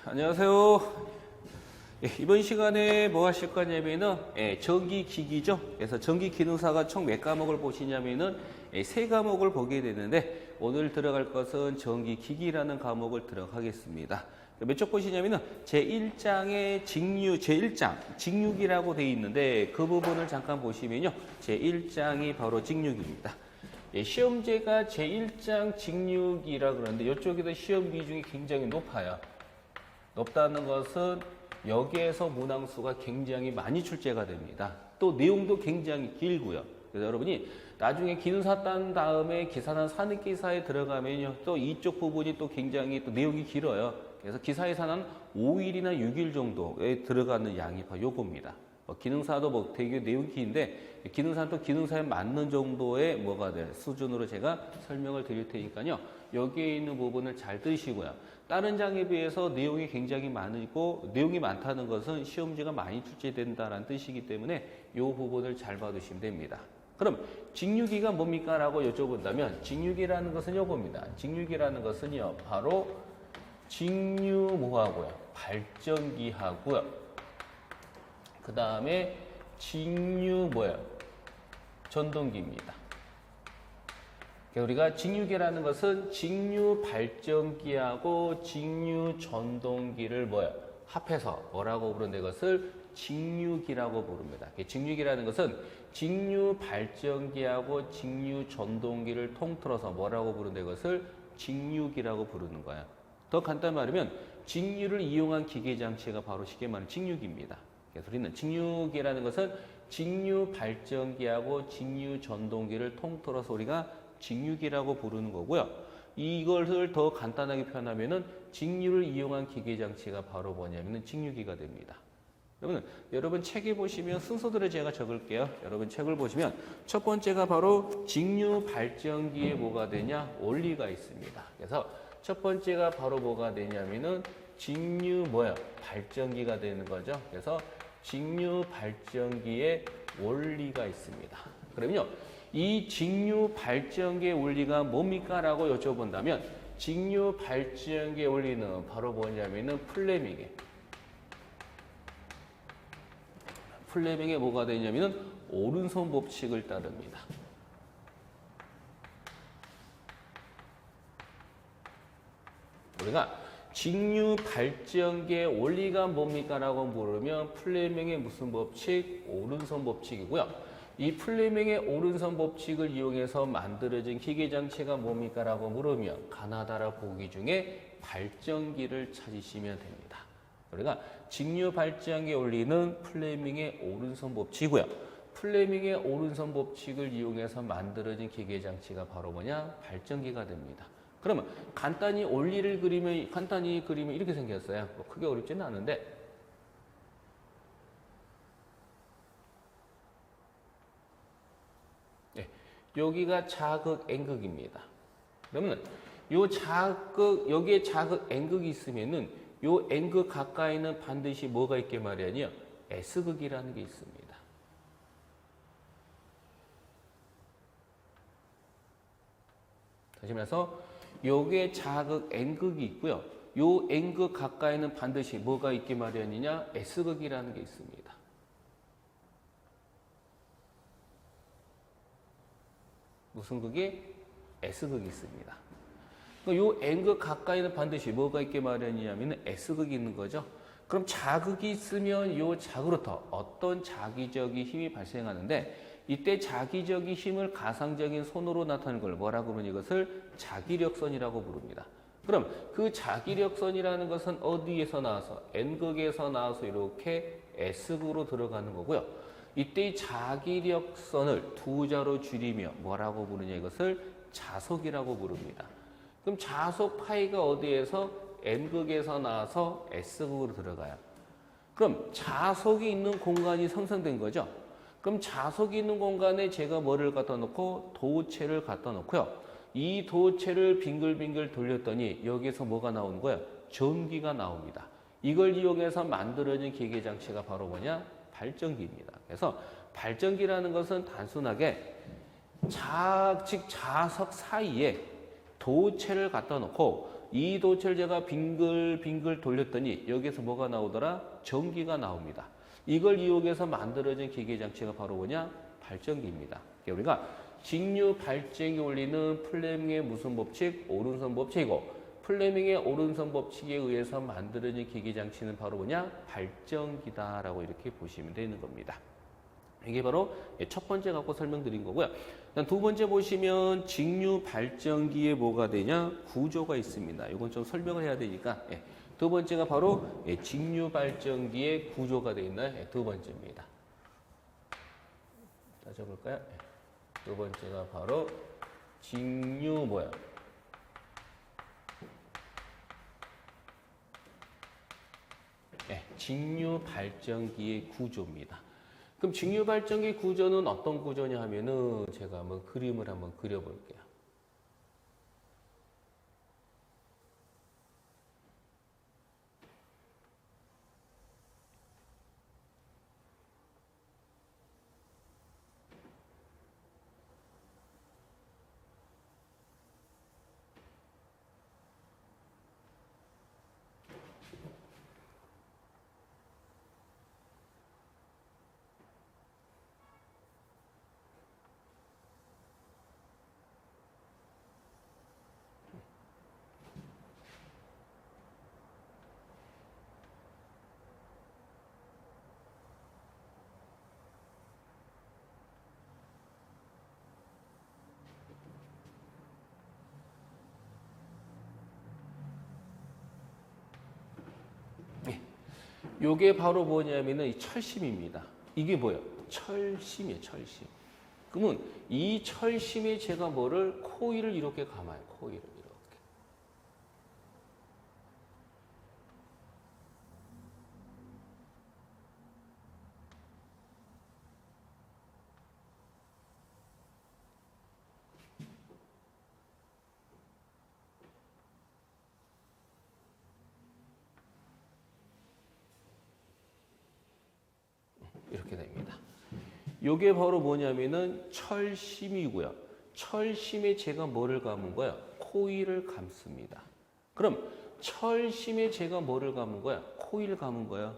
안녕하세요. 이번 시간에 뭐 하실 거냐면은 전기기기죠. 그래서 전기기능사가 총 몇 과목을 보시냐면은 세 과목을 보게 되는데 오늘 들어갈 것은 전기기기라는 과목을 들어가겠습니다. 몇 쪽 보시냐면은 제1장의 제1장 직육이라고 되어 있는데 그 부분을 잠깐 보시면요. 제1장이 바로 직육입니다. 시험제가 제1장 직육이라 그러는데 이쪽에도 시험 비중이 굉장히 높아요. 높다는 것은 여기에서 문항수가 굉장히 많이 출제가 됩니다. 또 내용도 굉장히 길고요. 그래서 여러분이 나중에 기능사 딴 다음에 기사나 산업기사에 들어가면요. 또 이쪽 부분이 또 굉장히 또 내용이 길어요. 그래서 기사에서는 5일이나 6일 정도에 들어가는 양이 바로 요겁니다. 기능사도 뭐 되게 내용이 긴데 기능사는 또 기능사에 맞는 정도의 뭐가 될 수준으로 제가 설명을 드릴 테니까요. 여기에 있는 부분을 잘 들으시고요. 다른 장에 비해서 내용이 굉장히 많고 내용이 많다는 것은 시험지가 많이 출제된다는 뜻이기 때문에 이 부분을 잘 봐두시면 됩니다. 그럼 직육이가 뭡니까? 라고 여쭤본다면 직육이라는 것은 요겁니다. 직육이라는 것은요. 바로 직류 뭐하고요? 발전기하고요. 그 다음에 직류 뭐예요? 전동기입니다. 우리가 직류기라는 것은 직류 발전기하고 직류 전동기를 뭐예요? 합해서 뭐라고 부르는데 이것을 직류기라고 부릅니다. 직류기라는 것은 직류 발전기하고 직류 전동기를 통틀어서 뭐라고 부르는데 이것을 직류기라고 부르는 거야. 더 간단히 말하면 직류를 이용한 기계 장치가 바로 쉽게 말하면 직류기입니다. 그래서 우리는 직류기라는 것은 직류 발전기하고 직류 전동기를 통틀어서 우리가 직류기라고 부르는 거고요. 이것을 더 간단하게 표현하면은 직류를 이용한 기계 장치가 바로 뭐냐면은 직류기가 됩니다. 여러분 책에 보시면 순서대로 제가 적을게요. 여러분 책을 보시면 첫 번째가 바로 직류 발전기에 뭐가 되냐? 원리가 있습니다. 그래서 첫 번째가 바로 뭐가 되냐면은 직류 발전기가 되는 거죠. 그래서 직류 발전기의 원리가 있습니다. 그러면요. 이 직류 발전기의 원리가 뭡니까? 라고 여쭤본다면 직류 발전기의 원리는 바로 뭐냐면은 플레밍의 뭐가 되냐면은 오른손 법칙을 따릅니다. 우리가 직류 발전기의 원리가 뭡니까? 라고 물으면 플레밍의 무슨 법칙? 오른손 법칙이고요. 이 플레밍의 오른손 법칙을 이용해서 만들어진 기계장치가 뭡니까? 라고 물으면 가나다라 보기 중에 발전기를 찾으시면 됩니다. 우리가 직류 발전기의 원리는 플레밍의 오른손 법칙이고요. 플레밍의 오른손 법칙을 이용해서 만들어진 기계장치가 바로 뭐냐? 발전기가 됩니다. 그러면 간단히 원리를 그리면 이렇게 생겼어요. 뭐 크게 어렵지는 않은데 여기가 자극 N극입니다. 그러면 여기에 자극 N극이 있으면은 요 N극 가까이는 반드시 뭐가 있게 말이야요? S극이라는 게 있습니다. 다시 말해서 여기에 자극 N극이 있고요. 요 N극 가까이는 반드시 뭐가 있게 마련이냐? S극이라는 게 있습니다. 무슨 극이? S극이 있습니다. 요 N극 가까이는 반드시 뭐가 있게 마련이냐면 S극이 있는 거죠. 그럼 자극이 있으면 요 자극으로부터 어떤 자기적인 힘이 발생하는데 이때 자기적인 힘을 가상적인 손으로 나타내는 걸 뭐라고 부르는 이것을 자기력선이라고 부릅니다. 그럼 그 자기력선이라는 것은 어디에서 나와서? N극에서 나와서 이렇게 S극으로 들어가는 거고요. 이때 이 자기력선을 두 자로 줄이며 뭐라고 부르냐 이것을 자속이라고 부릅니다. 그럼 자속 파이가 어디에서? N극에서 나와서 S극으로 들어가요. 그럼 자속이 있는 공간이 생성된 거죠. 그럼 자속이 있는 공간에 제가 뭐를 갖다 놓고 도체를 갖다 놓고요. 이 도체를 빙글빙글 돌렸더니 여기서 뭐가 나오는 거예요? 전기가 나옵니다. 이걸 이용해서 만들어진 기계장치가 바로 뭐냐? 발전기입니다. 그래서 발전기라는 것은 단순하게 자석 사이에 도체를 갖다 놓고 이 도체를 제가 빙글빙글 돌렸더니 여기에서 뭐가 나오더라? 전기가 나옵니다. 이걸 이용해서 만들어진 기계장치가 바로 뭐냐? 발전기입니다. 우리가 직류 발전기 원리는 플레밍의 무슨 법칙? 오른손 법칙이고 플레밍의 오른손 법칙에 의해서 만들어진 기계장치는 바로 뭐냐? 발전기다라고 이렇게 보시면 되는 겁니다. 이게 바로 첫 번째 갖고 설명드린 거고요. 두 번째 보시면 직류 발전기에 뭐가 되냐? 구조가 있습니다. 이건 좀 설명을 해야 되니까 두 번째가 바로 직류 발전기의 구조가 되어 있는 두 번째입니다. 따져볼까요? 두 번째가 바로 직류 뭐야? 직류 발전기의 구조입니다. 그럼 직류 발전기 구조는 어떤 구조냐 하면은 제가 한번 그림을 한번 그려볼게요. 요게 바로 뭐냐면은 이 철심입니다. 이게 뭐예요? 철심이에요, 철심. 그러면 이 철심에 제가 뭐를 코일을 이렇게 감아요. 코일을 이렇게. 이렇게 됩니다. 요게 바로 뭐냐면은 철심이고요. 철심에 제가 뭐를 감은 거야? 코일을 감습니다. 그럼 철심에 제가 뭐를 감은 거야? 코일을 감은 거야.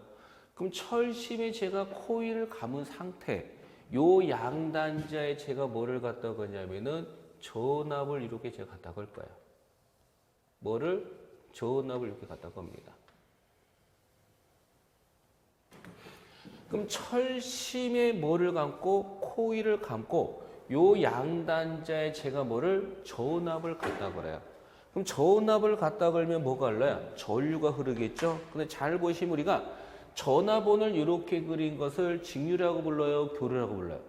그럼 철심에 제가 코일을 감은 상태, 요 양단자에 제가 뭐를 갖다 거냐면은 전압을 이렇게 제가 갖다 걸 거예요. 뭐를? 전압을 이렇게 갖다 겁니다. 그럼 철심에 뭐를 감고 코일을 감고 요 양단자에 제가 뭐를 전압을 갖다 걸어요. 그럼 전압을 갖다 걸면 뭐가 흘러요? 전류가 흐르겠죠. 근데 잘 보시면 우리가 전압원을 이렇게 그린 것을 직류라고 불러요, 교류라고 불러요?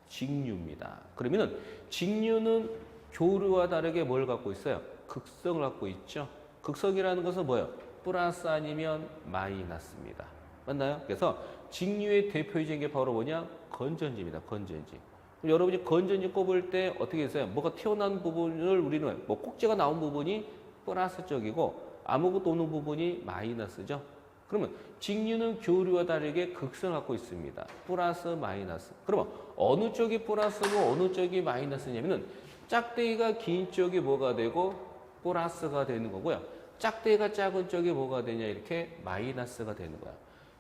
직류입니다. 그러면은 직류는 교류와 다르게 뭘 갖고 있어요? 극성을 갖고 있죠. 극성이라는 것은 뭐예요? 플러스 아니면 마이너스입니다. 맞나요? 그래서 직류의 대표적인 게 바로 뭐냐? 건전지입니다. 건전지. 그럼 여러분이 건전지 꼽을 때 어떻게 했어요? 뭐가 튀어나온 부분을 우리는 뭐 꼭지가 나온 부분이 플러스 쪽이고 아무것도 없는 부분이 마이너스죠. 그러면 직류는 교류와 다르게 극성을 갖고 있습니다. 플러스 마이너스. 그러면 어느 쪽이 플러스고 어느 쪽이 마이너스냐면은 짝대기가 긴 쪽이 뭐가 되고 플러스가 되는 거고요. 짝대기가 작은 쪽이 뭐가 되냐? 이렇게 마이너스가 되는 거야.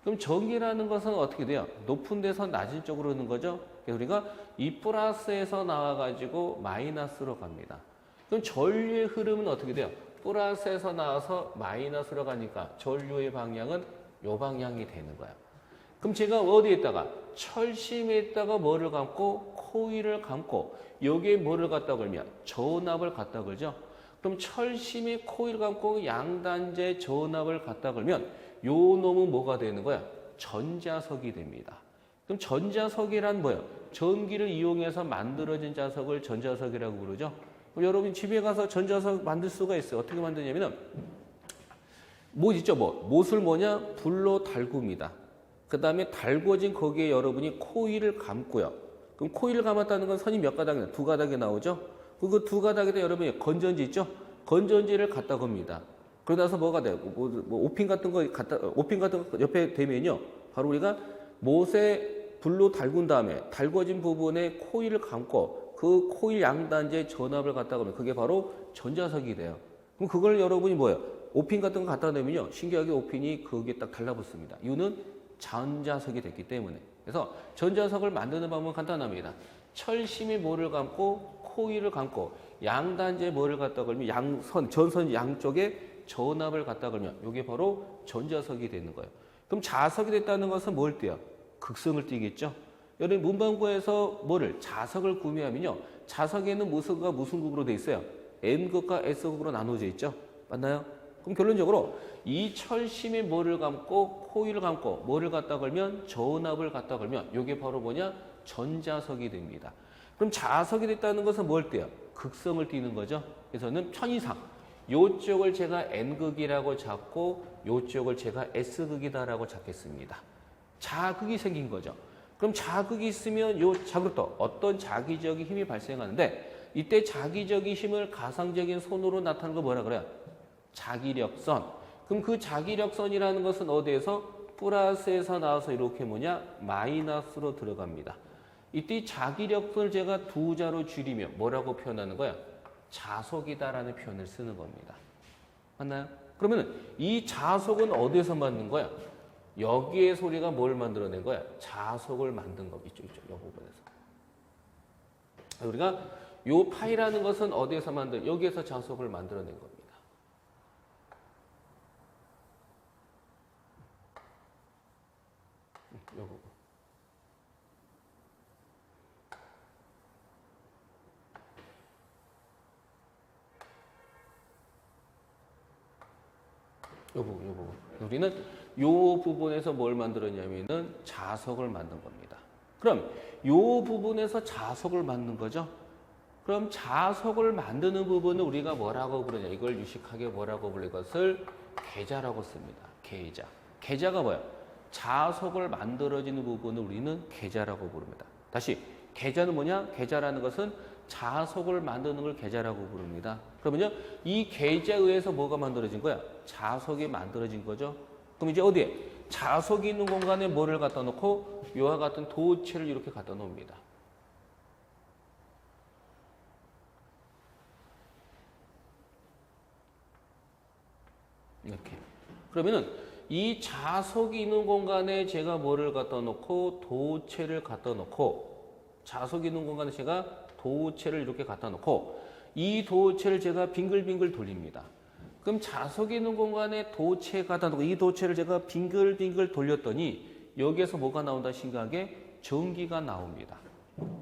그럼 전기라는 것은 어떻게 돼요? 높은 데서 낮은 쪽으로 오는 거죠. 그래서 우리가 이 플러스에서 나와가지고 마이너스로 갑니다. 그럼 전류의 흐름은 어떻게 돼요? 플러스에서 나와서 마이너스로 가니까 전류의 방향은 요 방향이 되는 거예요. 그럼 제가 어디에다가 철심에다가 뭐를 감고 코일을 감고 여기에 뭐를 갖다 걸면 전압을 갖다 걸죠. 그럼 철심에 코일 감고 양단자에 전압을 갖다 걸면 요 놈은 뭐가 되는 거야? 전자석이 됩니다. 그럼 전자석이란 뭐예요? 전기를 이용해서 만들어진 자석을 전자석이라고 부르죠. 그럼 여러분 집에 가서 전자석 만들 수가 있어요. 어떻게 만드냐면은 못 있죠, 뭐. 못을 뭐냐? 불로 달굽니다. 그 다음에 달궈진 거기에 여러분이 코일을 감고요. 그럼 코일을 감았다는 건 선이 몇 가닥이나? 두 가닥이 나오죠? 그 두 가닥에다 여러분이 건전지 있죠? 건전지를 갖다 겁니다. 그러고 나서 뭐가 돼요? 오핀 같은 거 옆에 대면요. 바로 우리가 못에 불로 달군 다음에 달궈진 부분에 코일을 감고 그 코일 양단지에 전압을 갖다 그러면 그게 바로 전자석이 돼요. 그럼 그걸 여러분이 뭐예요? 오핀 같은 거 갖다 대면요. 신기하게 오핀이 거기에 딱 달라붙습니다. 이유는 전자석이 됐기 때문에. 그래서 전자석을 만드는 방법은 간단합니다. 철심이 뭐를 감고 코일을 감고 양단지에 뭐를 갖다 걸면 전선 양쪽에 전압을 갖다 걸면 이게 바로 전자석이 되는 거예요. 그럼 자석이 됐다는 것은 뭘 띠요? 극성을 띠겠죠. 여러분 문방구에서 자석을 구매하면요. 자석에는 무슨 극으로 돼 있어요? N극과 S극으로 나눠져 있죠. 맞나요? 그럼 결론적으로 이 철심에 뭐를 감고 코일을 감고 뭐를 갖다 걸면 전압을 갖다 걸면 이게 바로 뭐냐? 전자석이 됩니다. 그럼 자석이 됐다는 것은 뭘 띠요? 극성을 띠는 거죠. 그래서는 편의상 요쪽을 제가 N극이라고 잡고 요쪽을 제가 S극이다라고 잡겠습니다. 자극이 생긴 거죠. 그럼 자극이 있으면 자극도 어떤 자기적인 힘이 발생하는데 이때 자기적인 힘을 가상적인 손으로 나타내는 거 뭐라 그래요? 자기력선. 그럼 그 자기력선이라는 것은 어디에서? 플러스에서 나와서 이렇게 마이너스로 들어갑니다. 이때 자기력선을 제가 두 자로 줄이며 뭐라고 표현하는 거야? 자속이다라는 표현을 쓰는 겁니다. 맞나요? 그러면 이 자속은 어디에서 만든 거야? 여기에 소리가 뭘 만들어낸 거야? 자속을 만든 거. 이쪽, 이 부분에서. 우리가 요 파이라는 것은 어디에서 여기에서 자속을 만들어낸 겁니다. 요 부분. 요 부분. 우리는 요 부분에서 뭘 만들었냐면은 자석을 만든 겁니다. 그럼 요 부분에서 자석을 만든 거죠. 그럼 자석을 만드는 부분은 우리가 뭐라고 부르냐? 이걸 유식하게 뭐라고 부르는 것을 계자라고 씁니다. 계자. 계자가 뭐야? 자석을 만들어지는 부분을 우리는 계자라고 부릅니다. 다시 계자는 뭐냐? 계자라는 것은 자석을 만드는 걸 계자라고 부릅니다. 그러면요, 이 계자에 의해서 뭐가 만들어진 거야? 자석이 만들어진 거죠. 그럼 이제 어디에? 자석이 있는 공간에 뭐를 갖다 놓고 이와 같은 도체를 이렇게 갖다 놓습니다. 이렇게. 그러면은 이 자석이 있는 공간에 제가 뭐를 갖다 놓고 도체를 갖다 놓고 자석이 있는 공간에 제가 도체를 이렇게 갖다 놓고 이 도체를 제가 빙글빙글 돌립니다. 그럼 자석이 있는 공간에 도체 갖다 놓고 이 도체를 제가 빙글빙글 돌렸더니 여기에서 뭐가 나온다? 신기하게 전기가 나옵니다.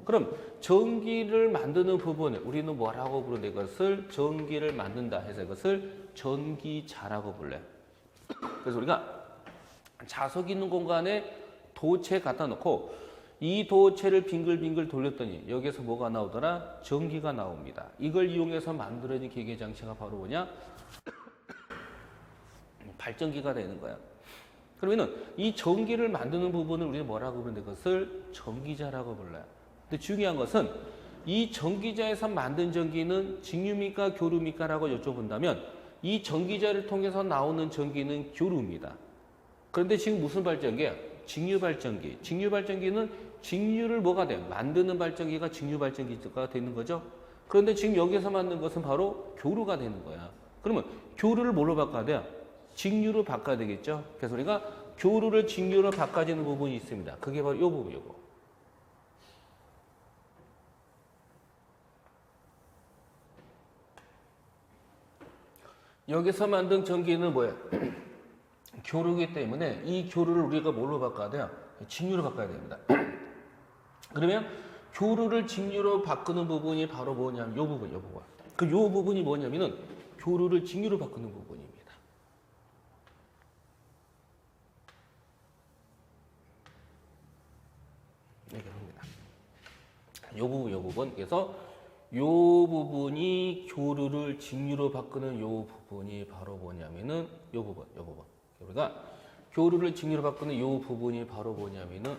그럼 전기를 만드는 부분에 우리는 뭐라고 부르는 이것을 전기를 만든다 해서 이것을 전기자라고 불러요. 그래서 우리가 자석이 있는 공간에 도체 갖다 놓고 이 도체를 빙글빙글 돌렸더니 여기에서 뭐가 나오더라? 전기가 나옵니다. 이걸 이용해서 만들어진 기계 장치가 바로 뭐냐? 발전기가 되는 거야. 그러면은 이 전기를 만드는 부분을 우리가 뭐라고 부르는데 그것을 전기자라고 불러요. 근데 중요한 것은 이 전기자에서 만든 전기는 직류입니까 교류입니까? 라고 여쭤본다면 이 전기자를 통해서 나오는 전기는 교류입니다. 그런데 지금 무슨 발전기야? 직류 발전기. 직류 발전기는 직류를 뭐가 돼요? 만드는 발전기가 직류 발전기가 되는 거죠. 그런데 지금 여기서 만든 것은 바로 교류가 되는 거야. 그러면 교류를 뭘로 바꿔야 돼요? 직류로 바꿔야 되겠죠. 그래서 우리가 교류를 직류로 바꿔지는 부분이 있습니다. 그게 바로 이 부분, 이거. 여기서 만든 전기는 뭐예요? 교류이기 때문에 이 교류를 우리가 뭘로 바꿔야 돼요? 직류로 바꿔야 됩니다. 그러면 교류를 직류로 바꾸는 부분이 바로 뭐냐면 이 부분, 이 부분. 그 이 부분이 뭐냐면은 교류를 직류로 바꾸는 부분입니다. 이렇게 합니다. 이 부분, 이 부분. 그래서 이 부분이 교류를 직류로 바꾸는 이 부분이 바로 뭐냐면은 이 부분, 이 부분. 우리가 교류를 직류로 바꾸는 이 부분이 바로 뭐냐면은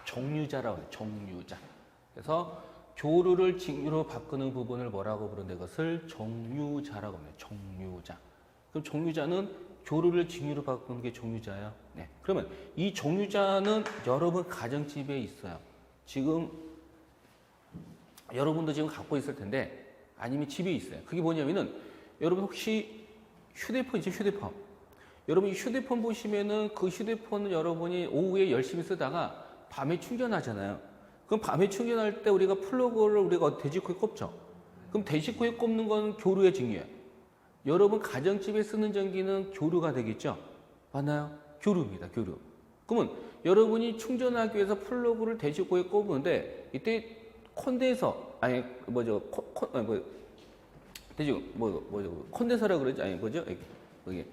종류자라고 해요. 종류자. 그래서 교류를 직류로 바꾸는 부분을 뭐라고 부르는데 그것을 종류자라고 합니다. 종류자. 그럼 종류자는 교류를 직류로 바꾸는 게 종류자예요. 네. 그러면 이 종류자는 여러분 가정집에 있어요. 지금 여러분도 지금 갖고 있을 텐데 아니면 집에 있어요. 그게 뭐냐면은 여러분 혹시 휴대폰 있죠? 휴대폰. 여러분 휴대폰 보시면은 그 휴대폰은 여러분이 오후에 열심히 쓰다가 밤에 충전하잖아요. 그럼 밤에 충전할 때 우리가 플러그를 우리가 돼지코에 꼽죠. 그럼 돼지코에 꼽는 건 교류의 징유예요. 여러분 가정집에 쓰는 전기는 교류가 되겠죠? 맞나요? 교류입니다. 교류. 그러면 여러분이 충전하기 위해서 플러그를 돼지코에 꼽는데 이때 콘덴서 아니 콘덴서라 그러지 아니 뭐죠? 이게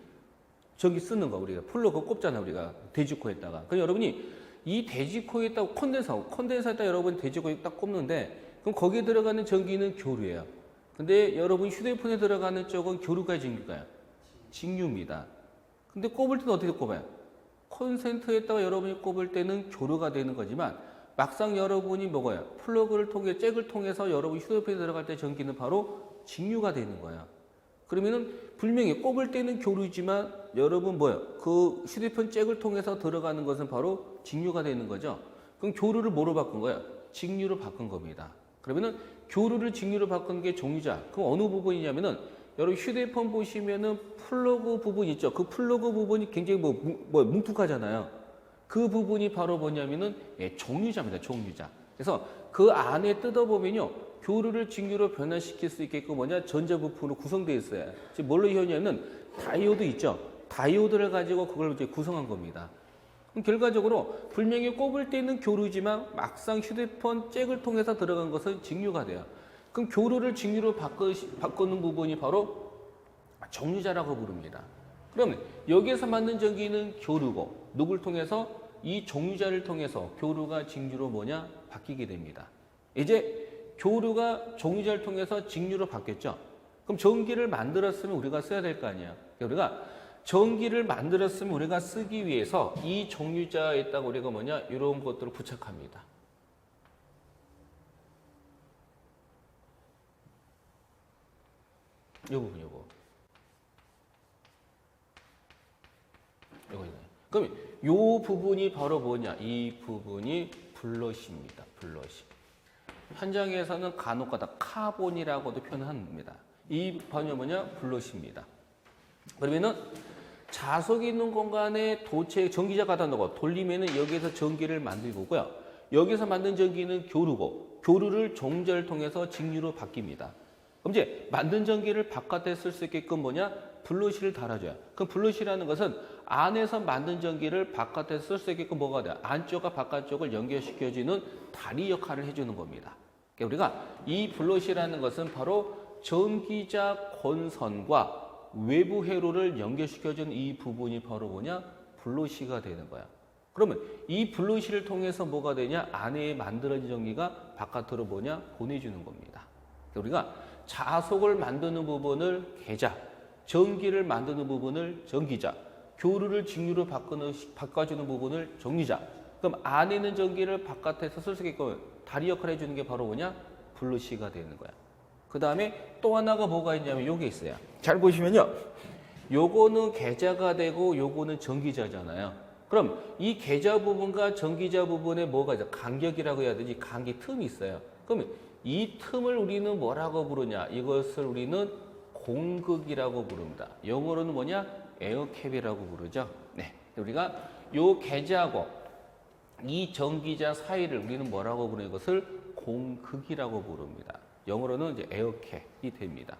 전기 쓰는 거 우리가 플러그 꼽잖아 우리가 돼지코에다가. 그럼 여러분이 이 돼지코에다가 콘덴서에다 여러분 돼지코에 딱 꼽는데 그럼 거기에 들어가는 전기는 교류예요. 근데 여러분 휴대폰에 들어가는 쪽은 교류가 징유가요? 징유입니다. 근데 꼽을 때는 어떻게 꼽아요? 콘센트에다가 여러분이 꼽을 때는 교류가 되는 거지만 막상 여러분이 먹어요. 플러그를 통해 잭을 통해서 여러분 휴대폰에 들어갈 때 전기는 바로 징유가 되는 거예요. 그러면은 분명히 꼽을 때는 교류지만 여러분 그 휴대폰 잭을 통해서 들어가는 것은 바로 징유가 되는 거죠. 그럼 교류를 뭐로 바꾼 거예요? 징유로 바꾼 겁니다. 그러면은 교류를 징유로 바꾼 게 종유자. 그럼 어느 부분이냐면은 여러분 휴대폰 보시면은 플러그 부분 있죠. 그 플러그 부분이 굉장히 뭉툭하잖아요. 그 부분이 바로 뭐냐면은 종유자입니다. 종유자. 그래서 그 안에 뜯어보면요. 교류를 징유로 변화시킬 수 있게끔 전자부품으로 구성되어 있어요. 지금 뭘로 이루어졌냐면 다이오드 있죠. 다이오드를 가지고 그걸 이제 구성한 겁니다. 그럼 결과적으로 분명히 꼽을 때는 교류지만 막상 휴대폰 잭을 통해서 들어간 것은 징유가 돼요. 그럼 교류를 징유로 바꾸는 부분이 바로 종유자라고 부릅니다. 그러면 여기에서 만든 전기는 교류고 누굴 통해서 이 종유자를 통해서 교류가 징유로 바뀌게 됩니다. 이제 교류가 종유자를 통해서 징유로 바뀌었죠. 그럼 전기를 만들었으면 우리가 써야 될 거 아니에요. 우리가 전기를 만들었으면 우리가 쓰기 위해서 이 종유자에다가 우리가 이런 것들을 부착합니다. 이 부분, 요거. 그럼 요 부분이 바로 이 부분이 블러시입니다. 블러시. 현장에서는 간혹가다 카본이라고도 표현합니다. 이 반응이 블러시입니다. 그러면은 자석이 있는 공간에 도체 전기자 갖다 놓고 돌리면은 여기에서 전기를 만들고 있고요. 여기서 만든 전기는 교류고 교류를 종자를 통해서 직류로 바뀝니다. 그럼 이제 만든 전기를 바깥에 쓸 수 있게끔 블러시를 달아줘요. 그럼 블러시라는 것은 안에서 만든 전기를 바깥에 쓸 수 있게끔 뭐가 돼요? 안쪽과 바깥쪽을 연결시켜주는 다리 역할을 해주는 겁니다. 그러니까 우리가 이 블러시라는 것은 바로 전기자 권선과 외부 회로를 연결시켜주는 이 부분이 바로 블러시가 되는 거야. 그러면 이 블러시를 통해서 뭐가 되냐? 안에 만들어진 전기가 바깥으로 보내주는 겁니다. 그러니까 우리가 자석을 만드는 부분을 계자, 전기를 만드는 부분을 전기자, 교류를 직류로 바꿔주는 부분을 정류자. 그럼 안에 있는 전기를 바깥에서 쓸 수 있게끔 다리 역할을 해주는 게 바로 블러시가 되는 거야. 그 다음에 또 하나가 뭐가 있냐면 요게 있어요. 잘 보시면요. 요거는 계자가 되고 요거는 전기자잖아요. 그럼 이 계자 부분과 전기자 부분에 뭐가 있어요? 간격이라고 해야 되지. 간격 틈이 있어요. 그러면 이 틈을 우리는 뭐라고 부르냐? 이것을 우리는 공극이라고 부릅니다. 영어로는 에어캡이라고 부르죠. 네. 우리가 요 계자하고 이 전기자 사이를 우리는 뭐라고 부르는 것을 공극이라고 부릅니다. 영어로는 이제 에어캡이 됩니다.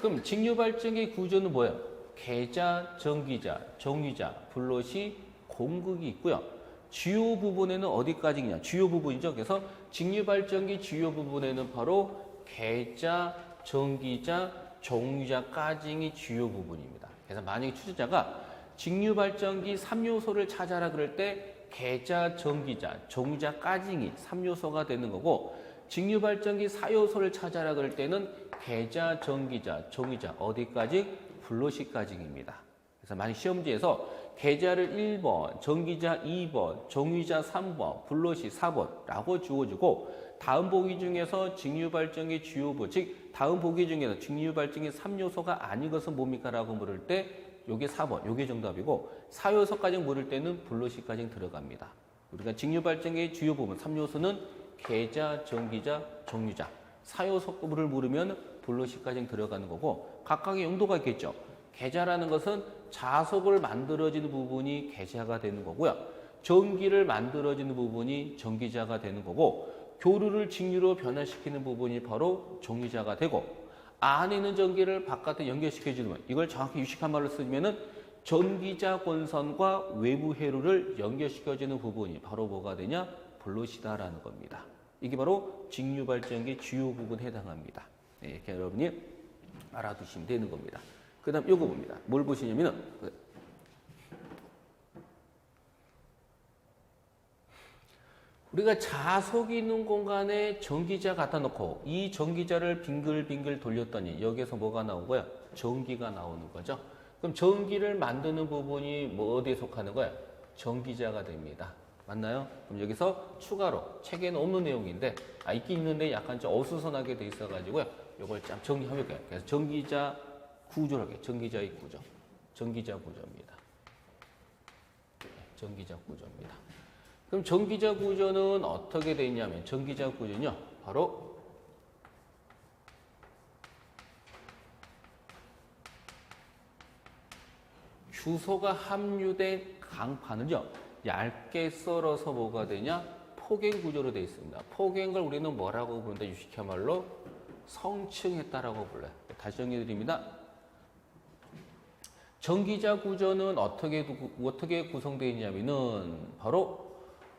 그럼 직류발전기 구조는 뭐예요? 계자, 전기자, 정유자, 블러시, 공극이 있고요. 주요 부분에는 어디까지냐? 주요 부분이죠. 그래서 직류발전기 주요 부분에는 바로 계자, 전기자, 정유자까지가 주요 부분입니다. 그래서 만약에 취준자가 직류발전기 3요소를 찾아라 그럴 때 계자, 전기자, 정유자까지가 3요소가 되는 거고 직류발전기 4요소를 찾아라 그럴 때는 계자, 전기자, 정유자 어디까지? 블러시까지입니다. 그래서 만약 시험지에서 계자를 1번, 전기자 2번, 정유자 3번, 블러시 4번라고 주어주고 다음 보기 중에서 직류발전기 주요부, 즉 다음 보기 중에서 직류발전기 3요소가 아닌 것은 뭡니까? 라고 물을 때 요게 4번, 요게 정답이고 4요소까지 물을 때는 블러시까지 들어갑니다. 우리가 직류발전기의 주요 부분 3요소는 계자, 전기자, 정유자. 4요소를 물으면 블러시까지 들어가는 거고 각각의 용도가 있겠죠. 계자라는 것은 자석을 만들어지는 부분이 계자가 되는 거고요. 전기를 만들어지는 부분이 전기자가 되는 거고 교류를 직류로 변화시키는 부분이 바로 전기자가 되고 안에 있는 전기를 바깥에 연결시켜주는 이걸 정확히 유식한 말로 쓰면은 전기자 권선과 외부 회로를 연결시켜주는 부분이 바로 뭐가 되냐? 블러시다라는 겁니다. 이게 바로 직류 발전기 주요 부분에 해당합니다. 네, 이렇게 여러분이 알아두시면 되는 겁니다. 그 다음 요거 봅니다. 뭘 보시냐면은 우리가 자석이 있는 공간에 전기자 갖다 놓고 이 전기자를 빙글빙글 돌렸더니 여기에서 뭐가 나온 거야? 전기가 나오는 거죠. 그럼 전기를 만드는 부분이 뭐 어디에 속하는 거야? 전기자가 됩니다. 맞나요? 그럼 여기서 추가로 책에는 없는 내용인데 있긴 있는데 약간 좀 어수선하게 돼 있어가지고요. 이걸 좀 정리해볼게요. 그래서 전기자 구조를 할게요. 전기자의 구조. 전기자 구조입니다. 전기자 구조입니다. 그럼 전기자 구조는 어떻게 되어 있냐면 전기자 구조는요. 바로 주소가 함유된 강판을요. 얇게 썰어서 뭐가 되냐? 포갱 구조로 되어 있습니다. 포갱을 우리는 뭐라고 부르는데 유식한 말로 성층했다라고 불러요. 다시 정리해드립니다. 전기자 구조는 어떻게 구성되어 있냐면은 바로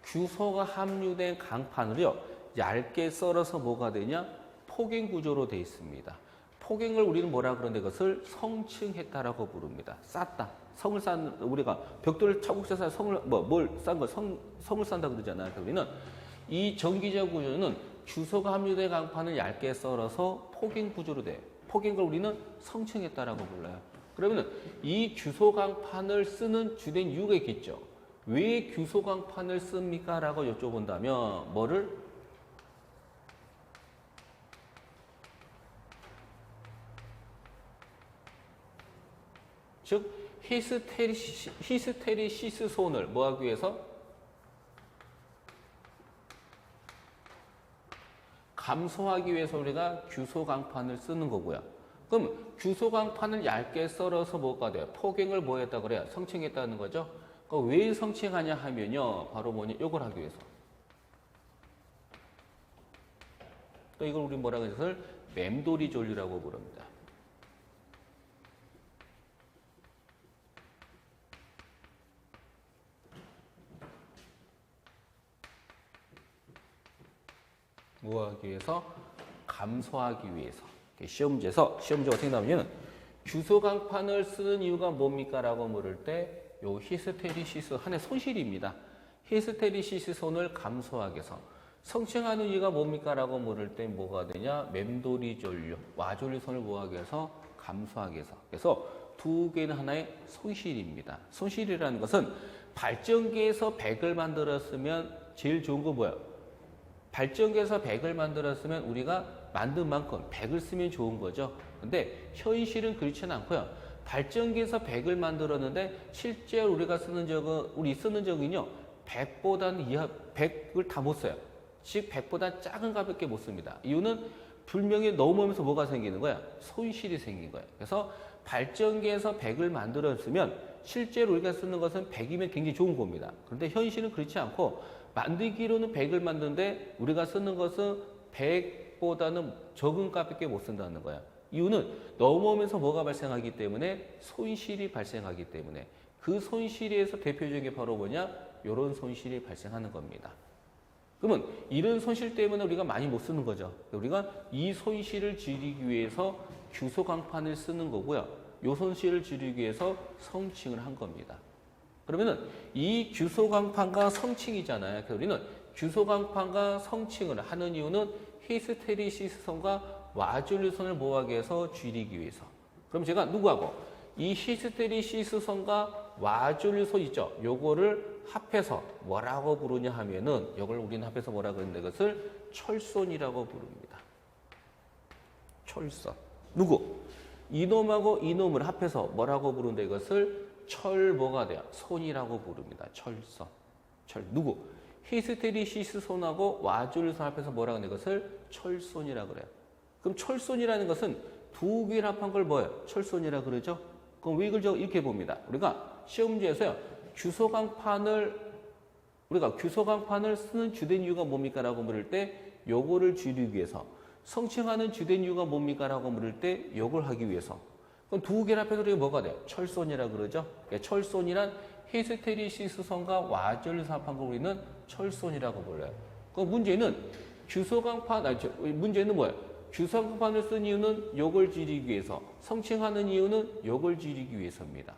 규소가 함유된 강판을요. 얇게 썰어서 뭐가 되냐? 포갱 구조로 되어 있습니다. 포갱을 우리는 뭐라 그러는데 그것을 성층했다라고 부릅니다. 쌌다. 성을 쌓는 우리가 벽돌을 차곡차서 성을 성을 쌓는다 그러잖아요. 그래서 우리는 이 전기자 구조는 규소가 함유된 강판을 얇게 썰어서 포갱 구조로 돼. 포갱을 우리는 성층했다라고 불러요. 그러면은 이 규소 강판을 쓰는 주된 이유가 있겠죠. 왜 규소 강판을 씁니까? 라고 여쭤본다면 뭐를? 즉 히스테리시스 손을 뭐 하기 위해서? 감소하기 위해서 우리가 규소 강판을 쓰는 거고요. 그럼 규소 강판을 얇게 썰어서 뭐가 돼요? 포갱을 뭐 했다 그래요? 성층했다는 거죠. 그러니까 왜 성층하냐 하면요. 바로 뭐냐? 이걸 하기 위해서. 또 이걸 우리 뭐라고 해서 맴돌이 전류라고 부릅니다. 뭐 하기 위해서? 감소하기 위해서. 시험지가 어떻게 나오냐면 규소 강판을 쓰는 이유가 뭡니까? 라고 물을 때 요 히스테리시스 한의 손실입니다. 히스테리시스 손을 감소하기 위해서. 성층하는 이유가 뭡니까? 라고 물을 때 뭐가 되냐? 맴돌이 전류, 와전류 손을 뭐하기 위해서? 감소하기 위해서. 그래서 두 개는 하나의 손실입니다. 손실이라는 것은 발전기에서 100을 만들었으면 제일 좋은 거 뭐야? 발전기에서 100을 만들었으면 우리가 만든 만큼 100을 쓰면 좋은 거죠. 근데 현실은 그렇지는 않고요. 발전기에서 100을 만들었는데 실제로 우리가 쓰는 적은요. 100보다는 이하 100을 다 못 써요. 즉 100보다 작은 가볍게 못 씁니다. 이유는 불명이 넘으면서 뭐가 생기는 거야? 손실이 생긴 거야. 그래서 발전기에서 100을 만들었으면 실제로 우리가 쓰는 것은 100이면 굉장히 좋은 겁니다. 그런데 현실은 그렇지 않고 만들기로는 100을 만드는데 우리가 쓰는 것은 100보다는 적은 값밖에 못 쓴다는 거야. 이유는 넘어오면서 뭐가 발생하기 때문에 손실이 발생하기 때문에 그 손실에서 대표적인 게 바로 뭐냐? 이런 손실이 발생하는 겁니다. 그러면 이런 손실 때문에 우리가 많이 못 쓰는 거죠. 우리가 이 손실을 줄이기 위해서 규소 강판을 쓰는 거고요. 이 손실을 줄이기 위해서 성층을 한 겁니다. 그러면은 이 규소 강판과 성층이잖아요. 그래서 우리는 규소 강판과 성층을 하는 이유는 히스테리시스선과 와전류선을 뭐하기 위해서 줄이기 위해서. 그럼 제가 누구하고 이 히스테리시스선과 와전류선 있죠. 요거를 합해서 뭐라고 부르냐 하면은 이걸 우리는 합해서 뭐라고 하는데 그것을 철선이라고 부릅니다. 철선. 누구? 이놈하고 이놈을 합해서 뭐라고 부르는데 이것을 철뭐가 돼요? 손이라고 부릅니다. 철선. 누구? 히스테리시스 손하고 와전류선 합해서 뭐라고 하는데 이것을 철손이라고 그래요. 그럼 철손이라는 것은 두 개를 합한 걸 뭐예요? 철손이라 그러죠? 그럼 왜 이걸 이렇게 봅니다. 우리가 시험 문제에서요. 우리가 규소강판을 쓰는 주된 이유가 뭡니까? 라고 물을 때 요거를 줄이기 위해서. 성칭하는 주된 이유가 뭡니까? 라고 물을 때 요걸 하기 위해서. 그럼 두 개를 합해서 우리가 뭐가 돼요? 철손이라 그러죠? 철손이란 히스테리시스선과 와절을 합한 걸 우리는 철손이라고 불러요. 그럼 문제는 문제는 뭐예요? 규소강판을 쓴 이유는 요걸 줄이기 위해서, 성칭하는 이유는 요걸 줄이기 위해서입니다.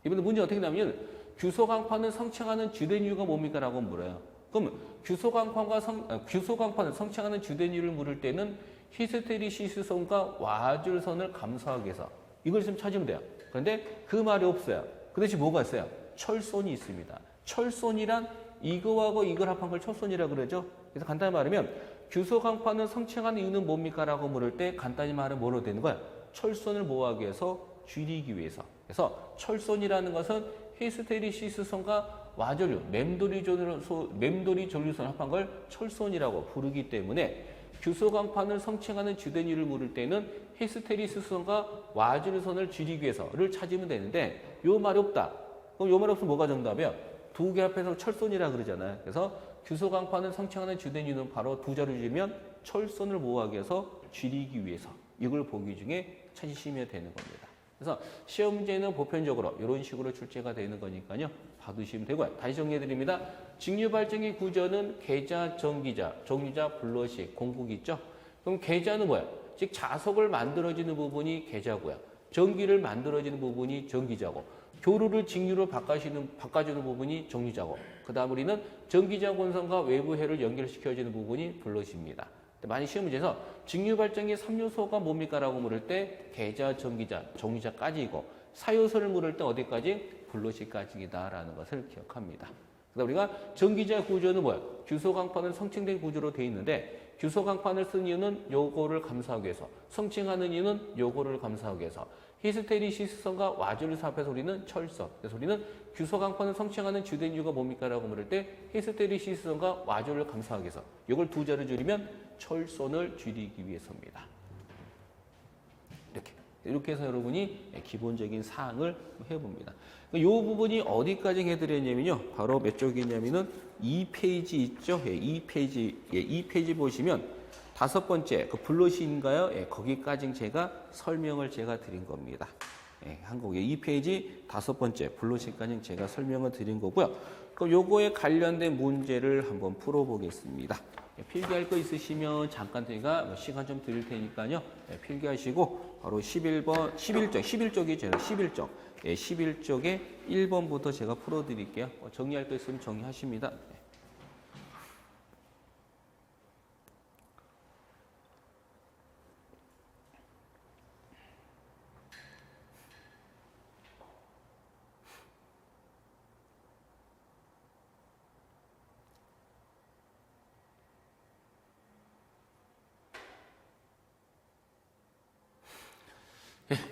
이번에 문제 어떻게 나오면 규소강판을 성칭하는 주된 이유가 뭡니까? 라고 물어요. 그럼 규소강판을 성칭하는 주된 이유를 물을 때는 히스테리시스선과 와줄선을 감소하기 위해서 이걸 좀 찾으면 돼요. 그런데 그 말이 없어요. 그 대신 뭐가 있어요? 철손이 있습니다. 철손이란 이거하고 이걸 합한 걸 철손이라고 그러죠. 그래서 간단히 말하면 규소강판을 성칭하는 이유는 뭡니까? 라고 물을 때 간단히 말하면 뭐로 되는 거야? 철손을 모아하기 위해서, 줄이기 위해서. 그래서 철손이라는 것은 히스테리시스선과 와전류, 맴돌이 전류선 합한 걸 철손이라고 부르기 때문에 규소강판을 성칭하는 주된 이유를 물을 때는 히스테리시스선과 와전류선을 줄이기 위해서를 찾으면 되는데 요 말이 없다. 그럼 요 말 없으면 뭐가 정답이야? 두 개 합해서 철손이라 그러잖아요. 그래서 규소강판을 성칭하는 주된 이유는 바로 두 자를 줄이면 철손을 모아하기 위해서, 줄이기 위해서 이걸 보기 중에 찾으시면 되는 겁니다. 그래서 시험 문제는 보편적으로 이런 식으로 출제가 되는 거니까요. 봐두시면 되고요. 다시 정리해드립니다. 직류발전기 구조는 계자, 전기자, 정류자, 블러시, 공극 있죠? 그럼 계자는 뭐야? 즉 자석을 만들어지는 부분이 계자고요. 전기를 만들어지는 부분이 전기자고, 교류를 직류로 바꿔주는 부분이 정류자고, 그 다음 우리는 전기자 본선과 외부 해를 연결시켜주는 부분이 블러시입니다. 많이 시험 문제에서 직류발전기 3요소가 뭡니까? 라고 물을 때 계자, 전기자, 정류자까지이고 사요소를 물을 때 어디까지? 블러시까지이다 라는 것을 기억합니다. 그다음 우리가 전기자 구조는 뭐야? 규소강판은 성칭된 구조로 되어 있는데 규소강판을 쓴 이유는 요거를 감소하기 위해서, 성칭하는 이유는 요거를 감소하기 위해서, 히스테리시스선과 와줄을 합해서 우리는 철선. 그래서 우리는 규소강판을 성칭하는 주된 이유가 뭡니까? 라고 물을 때 히스테리시스선과 와줄을 감소하기 위해서 이걸 두 자를 줄이면 철선을 줄이기 위해서입니다. 이렇게 해서 여러분이 기본적인 사항을 해봅니다. 이 부분이 어디까지 해드렸냐면요. 바로 몇 쪽이냐면은 2페이지 있죠. 2페이지 보시면 다섯 번째 그 블러시인가요? 거기까지 제가 설명을 드린 겁니다. 한국의 2페이지 다섯 번째 블러시까지 제가 설명을 드린 거고요. 그럼 요거에 관련된 문제를 한번 풀어보겠습니다. 필기할 거 있으시면 잠깐 제가 시간 좀 드릴 테니까요. 필기하시고 바로 11쪽이죠. 11쪽. 11쪽에 1번부터 제가 풀어드릴게요. 정리할 거 있으면 정리하십니다.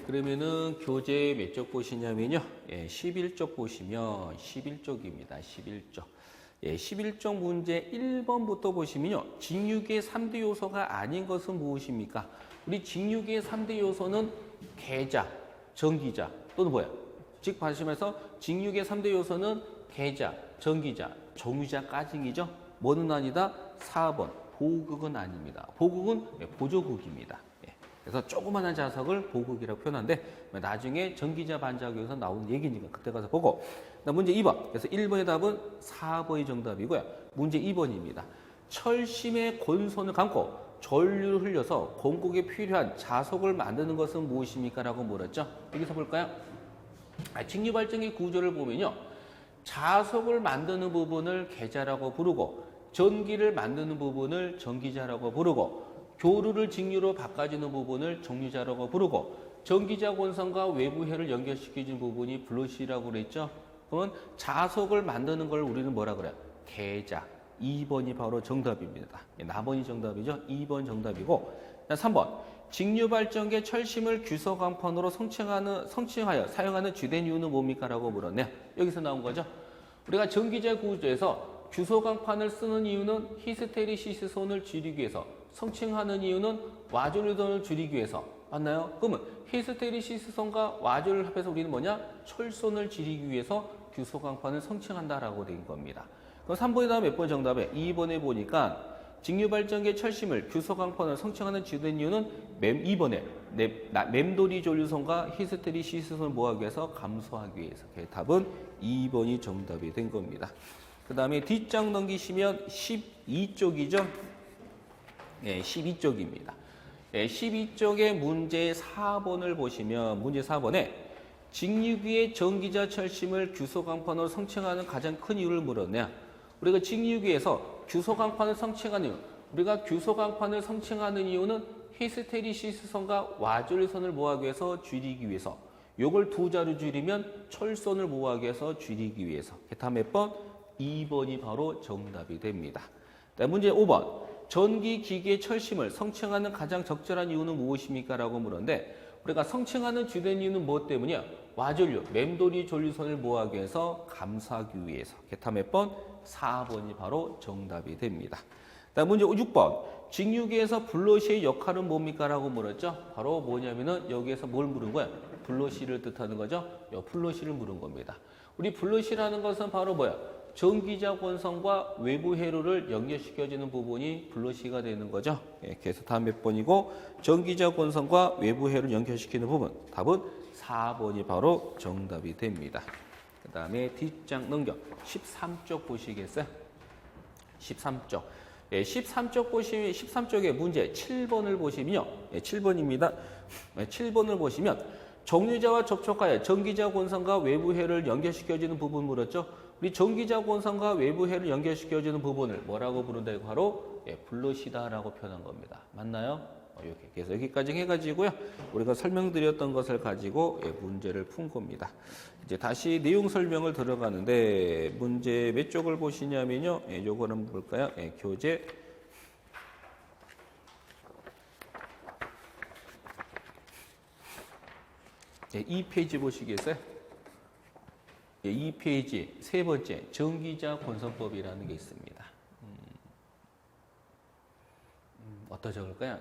그러면은 교재 몇 쪽 보시냐면요. 11쪽 보시면 11쪽입니다. 11쪽. 11쪽 문제 1번부터 보시면요. 직류계의 3대 요소가 아닌 것은 무엇입니까? 우리 직류계의 3대 요소는 계자, 전기자 또는 뭐야? 즉 말씀해서 직류계의 3대 요소는 계자, 전기자, 정유자까지이죠. 뭐는 아니다? 4번. 보극은 아닙니다. 보극은 보조극입니다. 그래서 조그마한 자석을 보극이라고 표현하는데 나중에 전기자 반작용에서 나오는 얘기니까 그때 가서 보고. 문제 2번. 그래서 1번의 답은 4번이 정답이고요. 문제 2번입니다. 철심의 권선을 감고 전류를 흘려서 공극에 필요한 자석을 만드는 것은 무엇입니까? 라고 물었죠. 여기서 볼까요? 직류발전기 구조를 보면요. 자석을 만드는 부분을 계자라고 부르고 전기를 만드는 부분을 전기자라고 부르고 교류를 직류로 바꿔주는 부분을 정류자라고 부르고 전기자 권선과 외부해를 연결시켜주는 부분이 블러시라고 그랬죠. 그러면 자석을 만드는 걸 우리는 뭐라 그래요? 계자. 2번이 바로 정답입니다. 나번이 정답이죠. 2번 정답이고 3번. 직류발전기의 철심을 규소강판으로 성칭하여 사용하는 주된 이유는 뭡니까? 라고 물었네요. 여기서 나온 거죠. 우리가 전기자 구조에서 규소강판을 쓰는 이유는 히스테리시스선을 줄이기 위해서, 성층하는 이유는 와존류선을 줄이기 위해서. 맞나요? 그러면 히스테리시스선과 와존을 합해서 우리는 뭐냐? 철선을 줄이기 위해서 규소강판을 성층한다라고 된 겁니다. 그럼 3번에 다음 몇 번 정답에 2번에 보니까 직류발전기의 철심을 규소강판을 성층하는 주된 이유는 2번에 맴돌이 전류선과 히스테리시스선을 모아하기 위해서 감소하기 위해서. 답은 2번이 정답이 된 겁니다. 그 다음에 뒷장 넘기시면 12쪽이죠. 네, 12쪽입니다. 네, 12쪽의 문제 4번을 보시면 문제 4번에 직류기의 전기자 철심을 규소강판으로 성층하는 가장 큰 이유를 물었네요. 우리가 직류기에서 규소강판을 성층하는 이유, 우리가 규소강판을 성층하는 이유는 히스테리시스선과 와존류선을 모아하기 위해서 줄이기 위해서. 요걸 두 자로 줄이면 철선을 모아하기 위해서 줄이기 위해서. 다음 몇 번? 2번이 바로 정답이 됩니다. 문제 5번. 전기기기의 철심을 성층하는 가장 적절한 이유는 무엇입니까? 라고 물었는데 우리가 성층하는 주된 이유는 무엇 때문이야? 와존류, 맴돌이 전류선을 모아하기 위해서 감소하기 위해서. 다음 몇 번? 4번이 바로 정답이 됩니다. 다음 문제 6번. 직류기에서 블러시의 역할은 뭡니까? 라고 물었죠. 바로 뭐냐면은 여기에서 뭘 물은 거야? 블러시를 뜻하는 거죠. 블러시를 물은 겁니다. 우리 블러시라는 것은 바로 뭐야? 전기자 권성과 외부 회로를 연결시켜주는 부분이 블러시가 되는 거죠. 그래서 다음 몇 번이고 전기자 권성과 외부 회로를 연결시키는 부분. 답은 4번이 바로 정답이 됩니다. 그 다음에 뒷장 넘겨 13쪽 보시겠어요? 13쪽. 13쪽 보시면 13쪽의 문제 7번을 보시면요. 7번입니다. 7번을 보시면 정류자와 접촉하여 전기자 권성과 외부 회로를 연결시켜주는 부분 물었죠. 우리 전기자 권성과 외부 회로를 연결시켜주는 부분을 뭐라고 부른다? 바로 블러시다라고 표현한 겁니다. 맞나요? 이렇게. 그래서 여기까지 해가지고요. 우리가 설명드렸던 것을 가지고 문제를 푼 겁니다. 이제 다시 내용 설명을 들어가는데 문제 몇 쪽을 보시냐면요. 요거는 한번 볼까요? 교재 2페이지 보시겠어요? 2페이지 세 번째 전기자 권선법이라는 게 있습니다. 어디다 적을까요?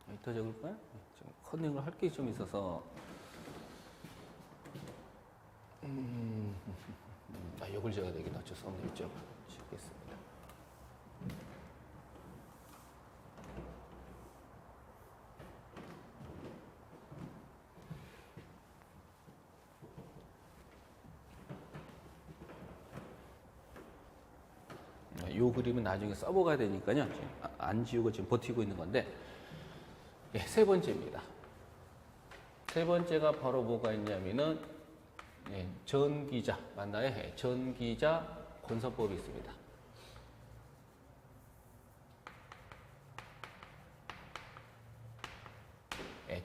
어디다 적을까요? 좀 커닝을 할 게 좀 있어서 이걸 적어야 되겠다. 어쩔 수 없네요. 이쪽을 적겠습니다. 이 그림은 나중에 써보가야 되니까요. 안 지우고 지금 버티고 있는 건데 세 번째입니다. 세 번째가 바로 뭐가 있냐면은 전기자 맞나요? 전기자 권선법이 있습니다.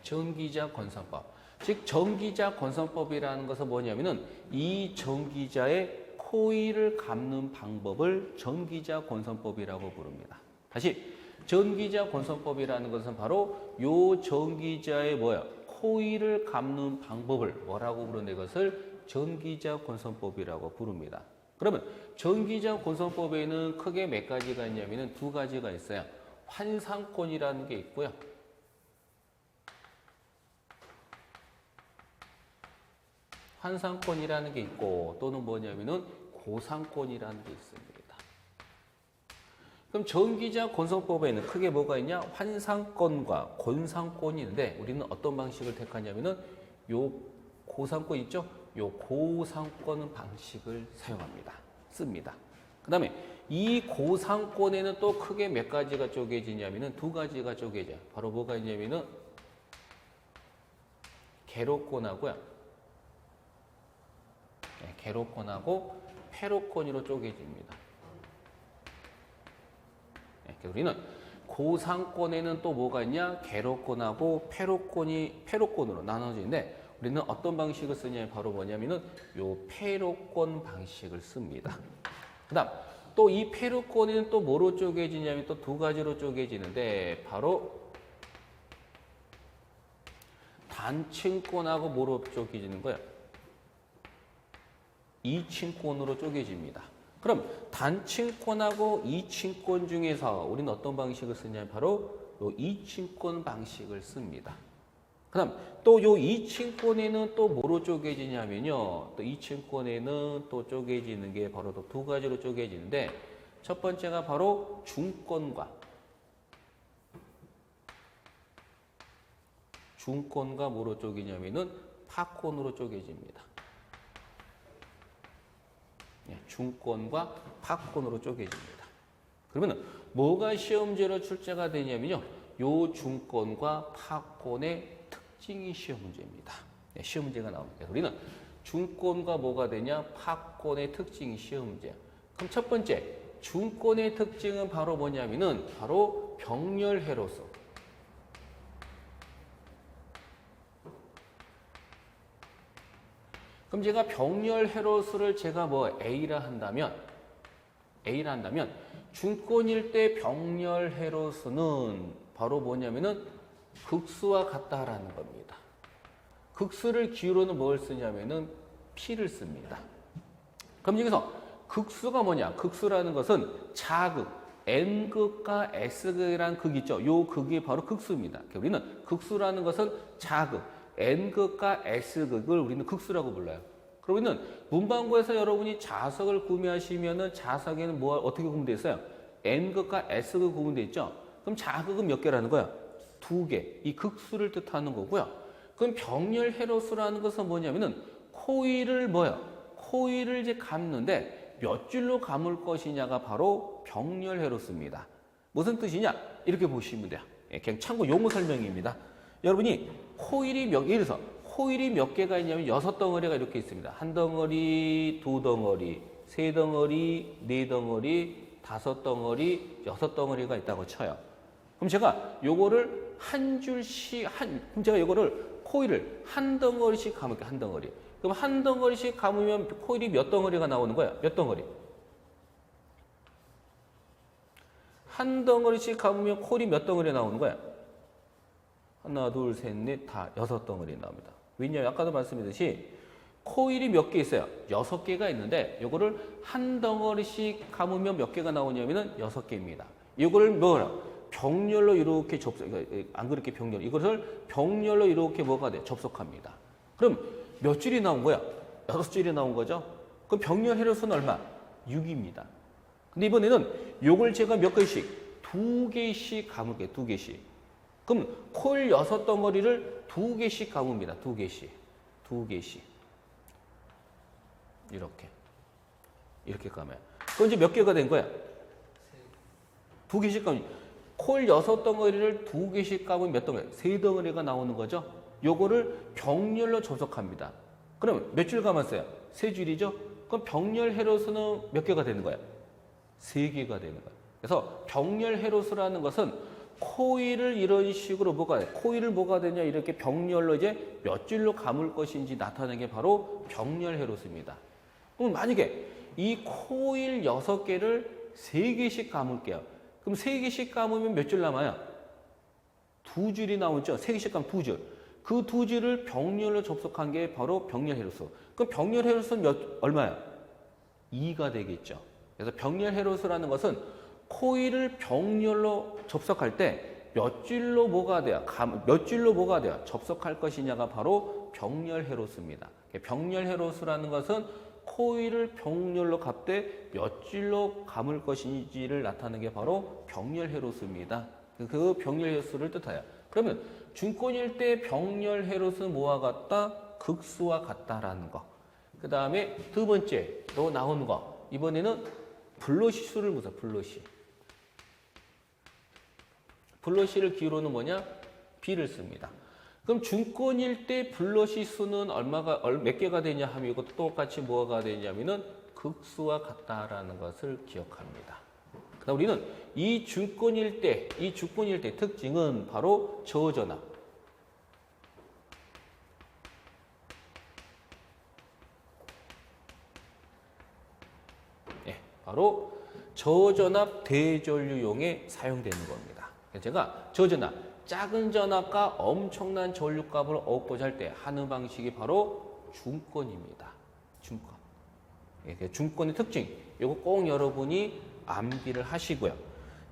전기자 권선법. 즉 전기자 권선법이라는 것은 뭐냐면은 이 전기자의 코일을 감는 방법을 전기자 권선법이라고 부릅니다. 다시 전기자 권선법이라는 것은 바로 요 전기자의 코일을 감는 방법을 뭐라고 부르는 것을 전기자 권선법이라고 부릅니다. 그러면 전기자 권선법에는 크게 몇 가지가 있냐면은 두 가지가 있어요. 환상권이라는 게 있고요. 환상권이라는 게 있고 또는 뭐냐면은 고상권이라는 게 있습니다. 그럼 전기자 권선법에는 크게 뭐가 있냐? 환상권과 권상권이 있는데 우리는 어떤 방식을 택하냐면은 요 고상권 있죠? 요 고상권 방식을 사용합니다. 씁니다. 그 다음에 이 고상권에는 또 크게 몇 가지가 쪼개지냐면은 두 가지가 쪼개져요. 바로 뭐가 있냐면은 개로권하고요. 개로권하고 페로권으로 쪼개집니다. 그래서 우리는 고상권에는 또 뭐가 있냐? 개로권하고 페로권으로 나눠지는데 우리는 어떤 방식을 쓰냐면 바로 뭐냐면은 요 페로권 방식을 씁니다. 그 다음 또 이 페로권에는 또 뭐로 쪼개지냐면 또 두 가지로 쪼개지는데 바로 단층권하고 뭐로 쪼개지는 거예요? 이층권으로 쪼개집니다. 그럼 단층권하고 이층권 중에서 우리는 어떤 방식을 쓰냐면 바로 요 이층권 방식을 씁니다. 그다음 또 요 이층권에는 또 뭐로 쪼개지냐면요. 또 이층권에는 또 쪼개지는 게 바로 또 두 가지로 쪼개지는데 첫 번째가 바로 중권과 뭐로 쪼개냐면은 파권으로 쪼개집니다. 중권과 파권으로 쪼개집니다. 그러면 뭐가 시험제로 출제가 되냐면요. 요 중권과 파권의 특징이 시험 문제입니다. 시험 문제가 나옵니다. 우리는 중권과 뭐가 되냐? 파권의 특징이 시험 문제야. 그럼 첫 번째, 중권의 특징은 바로 뭐냐면은 바로 병렬해로서. 그럼 제가 병렬해로수를 제가 뭐 A라 한다면 중권일 때 병렬해로수는 바로 뭐냐면은 극수와 같다라는 겁니다. 극수를 기호로는 뭘 쓰냐면은 P를 씁니다. 그럼 여기서 극수가 뭐냐? 극수라는 것은 자극, N극과 S극이라는 극이 있죠. 요 극이 바로 극수입니다. 우리는 극수라는 것은 자극, N극과 S극을 우리는 극수라고 불러요. 그러면 문방구에서 여러분이 자석을 구매하시면은 자석에는 뭐 어떻게 구분되어 있어요? N극과 S극 구분되어 있죠. 그럼 자극은 몇 개라는 거야? 2개. 이 극수를 뜻하는 거고요. 그럼 병렬해로수라는 것은 뭐냐면은 코일을 코일을 이제 감는데 몇 줄로 감을 것이냐가 바로 병렬해로수입니다. 무슨 뜻이냐? 이렇게 보시면 돼요. 그냥 참고 용어 설명입니다. 여러분이 코일이 예를 들어서 코일이 몇 개가 있냐면 6덩어리가 이렇게 있습니다. 한 덩어리, 두 덩어리, 세 덩어리, 네 덩어리, 5덩어리, 6덩어리가 있다고 쳐요. 그럼 제가 요거를 한 줄씩 그럼 제가 요거를 코일을 한 덩어리씩 감을게요. 한 덩어리. 그럼 한 덩어리씩 감으면 코일이 몇 덩어리가 나오는 거야? 몇 덩어리? 한 덩어리씩 감으면 코일이 몇 덩어리 나오는 거야? 하나, 둘, 셋, 넷, 다 6덩어리 나옵니다. 왜냐하면 아까도 말씀드렸듯이 코일이 몇 개 있어요? 6개가 있는데 요거를 한 덩어리씩 감으면 몇 개가 나오냐면은 6개입니다. 이거를 병렬로 이렇게 안 그렇게 병렬. 이것을 병렬로 이렇게 뭐가 돼? 접속합니다. 그럼 몇 줄이 나온 거야? 6줄이 나온 거죠? 그럼 병렬 해로수는 얼마? 6입니다. 근데 이번에는 요걸 제가 몇 개씩? 2개씩 감을게요. 2개씩. 그럼 코일 6덩어리를 2개씩 감읍니다. 2개씩. 이렇게 감아요. 그럼 이제 몇 개가 된 거야? 2개씩 감으면 코일 6덩어리를 2개씩 감으면 몇 덩어리? 3덩어리가 나오는 거죠. 요거를 병렬로 접속합니다. 그럼 몇 줄 감았어요? 3줄이죠? 그럼 병렬 해로수는 몇 개가 되는 거야? 3개가 되는 거야. 그래서 병렬 해로수라는 것은 코일을 이런 식으로 코일을 뭐가 되냐 이렇게 병렬로 이제 몇 줄로 감을 것인지 나타내는 게 바로 병렬 해로수입니다. 그럼 만약에 이 코일 6개를 3개씩 감을게요. 그럼 3개씩 감으면 몇 줄 남아요? 2줄이 나오죠. 3개씩 감으면 2줄. 그 2줄을 병렬로 접속한 게 바로 병렬 해로수. 그럼 병렬 해로수는 얼마야? 2가 되겠죠. 그래서 병렬 해로수라는 것은 코일을 병렬로 접속할 때 몇 줄로 뭐가 돼요? 접속할 것이냐가 바로 병렬 해로수입니다. 병렬 해로수라는 것은 코일을 병렬로 갑때 몇 줄로 감을 것인지를 나타내는 게 바로 병렬 해로수입니다. 그 병렬 해로수를 뜻해요. 그러면 중권일 때 병렬 해로수는 뭐와 같다? 극수와 같다라는 거. 그 다음에 두 번째로 나오는 거. 이번에는 블러시 수를 보자. 블러시를 기호로는 뭐냐? B를 씁니다. 그럼 중권일 때 블러시 수는 몇 개가 되냐 하면 이것도 똑같이 뭐가 되냐면은 극수와 같다라는 것을 기억합니다. 그다음 우리는 이 중권일 때 특징은 바로 저전압. 바로 저전압 대전류용에 사용되는 겁니다. 제가 저전압, 작은 전압과 엄청난 전류값을 얻고자 할 때 하는 방식이 바로 중권입니다. 중권의 특징. 요거 꼭 여러분이 암기를 하시고요.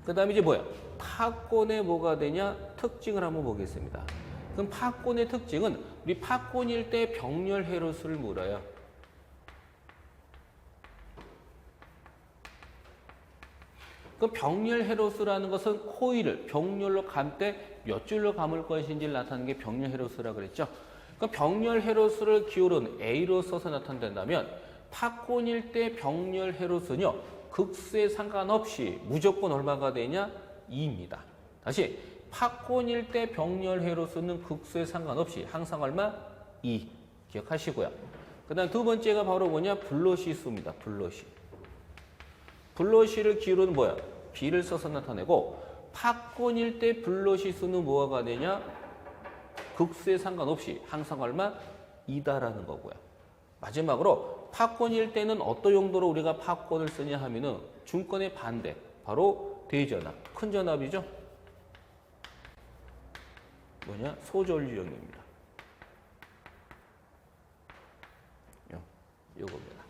그 다음에 이제 뭐야? 파권의 뭐가 되냐? 특징을 한번 보겠습니다. 그럼 파권의 특징은 우리 파권일 때 병렬 헤로스를 물어요. 그 병렬 헤로스라는 것은 코일을 병렬로 감 때 몇 줄로 감을 것인지를 나타내는 게 병렬 헤로스라고 그랬죠. 그 병렬 헤로스를 기울은 A로 써서 나타낸다면 파권일 때 병렬 헤로스는요. 극수에 상관없이 무조건 얼마가 되냐? 2입니다. 다시 파권일 때 병렬 헤로스는 극수에 상관없이 항상 얼마? 2 기억하시고요. 그 다음 두 번째가 바로 뭐냐? 블러시 수입니다. 블러시. 블러시를 기울은 뭐야? B를 써서 나타내고 파권일 때 블러시 수는 뭐가 되냐? 극수에 상관없이 항상 얼마? 2다라는 거고요. 마지막으로 파권일 때는 어떤 용도로 우리가 파권을 쓰냐 하면은 중권의 반대, 바로 대전압, 큰 전압이죠. 뭐냐? 소전류형입니다. 요겁니다.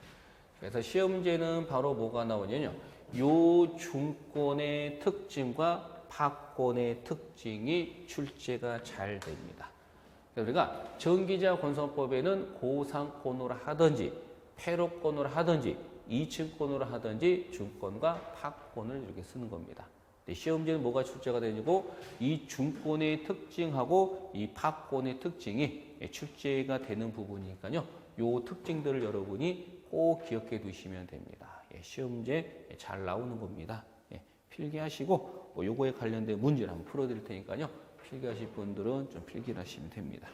그래서 시험 문제는 바로 뭐가 나오냐면요. 요 중권의 특징과 파권의 특징이 출제가 잘 됩니다. 우리가 전기자 권선법에는 고상권으로 하든지 패록권으로 하든지 이층권으로 하든지 중권과 파권을 이렇게 쓰는 겁니다. 시험 문제는 뭐가 출제가 되고 이 중권의 특징하고 이 파권의 특징이 출제가 되는 부분이니까요. 요 특징들을 여러분이 꼭 기억해 두시면 됩니다. 시험 문제 잘 나오는 겁니다. 필기하시고 요거에 관련된 문제를 한번 풀어드릴 테니까요. 필기하실 분들은 좀 필기를 하시면 됩니다.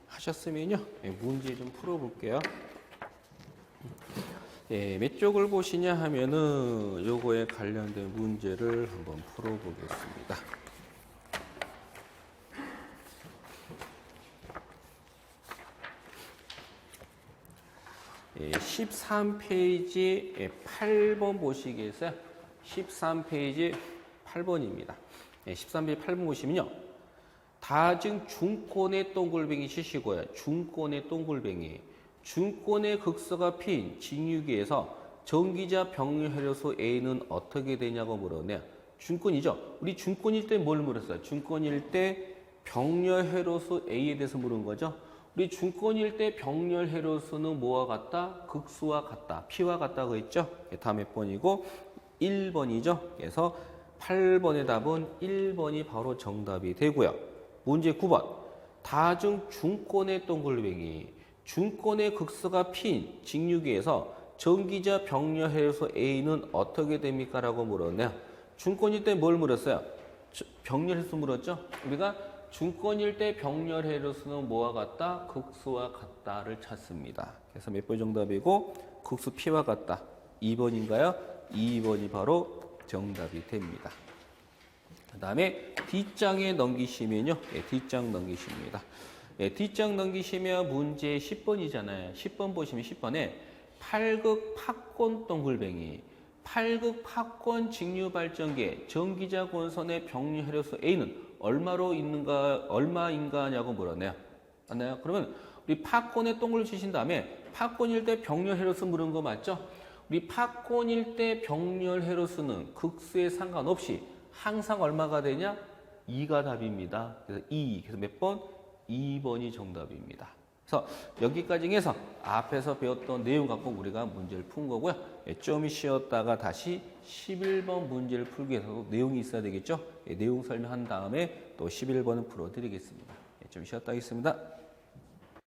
하셨으면요. 문제 좀 풀어볼게요. 몇 쪽을 보시냐 하면은 요거에 관련된 문제를 한번 풀어보겠습니다. 13페이지 8번 보시겠어요? 13페이지 8번입니다. 13페이지 8번 보시면요. 다중 중권의 동글뱅이 치시고요. 중권의 동글뱅이. 중권의 극서가 P인 직류기에서 전기자 병렬 헤로수 A는 어떻게 되냐고 물었네요. 중권이죠. 우리 중권일 때 뭘 물었어요? 중권일 때 병렬 헤로수 A에 대해서 물은 거죠. 우리 중권일 때 병렬 헤로수는 뭐와 같다? 극수와 같다. P와 같다고 했죠. 다음 몇 번이고 1번이죠. 그래서 8번의 답은 1번이 바로 정답이 되고요. 문제 9번. 다중 중권의 동글뱅이. 중권의 극서가 P인 직류기에서 전기자 병렬 헤로수 A는 어떻게 됩니까? 라고 물었네요. 중권일 때 뭘 물었어요? 병렬 헤로수 물었죠? 우리가 중권일 때 병렬 헤로수는 뭐와 같다? 극수와 같다를 찾습니다. 그래서 몇 번 정답이고 극수 P와 같다. 2번인가요? 2번이 바로 정답이 됩니다. 그 다음에 D장에 넘기시면요. D장 넘기십니다. D장 넘기시면 문제 10번이잖아요. 10번 보시면 10번에 팔극 파권 동글뱅이. 팔극 파권 직류 발전기에 전기자 권선의 병렬 헤로수 A는 얼마인가냐고 물었네요. 맞나요? 그러면 우리 파권에 동글 치신 다음에 파권일 때 병렬 헤로수 물은 거 맞죠? 우리 파권일 때 병렬 헤로수는 극수에 상관없이 항상 얼마가 되냐? 2가 답입니다. 그래서 2. 그래서 몇 번? 2번이 정답입니다. 그래서 여기까지 해서 앞에서 배웠던 내용 갖고 우리가 문제를 푼 거고요. 좀 쉬었다가 다시 11번 문제를 풀기 위해서도 내용이 있어야 되겠죠? 내용 설명한 다음에 또 11번은 풀어드리겠습니다. 좀 쉬었다 하겠습니다.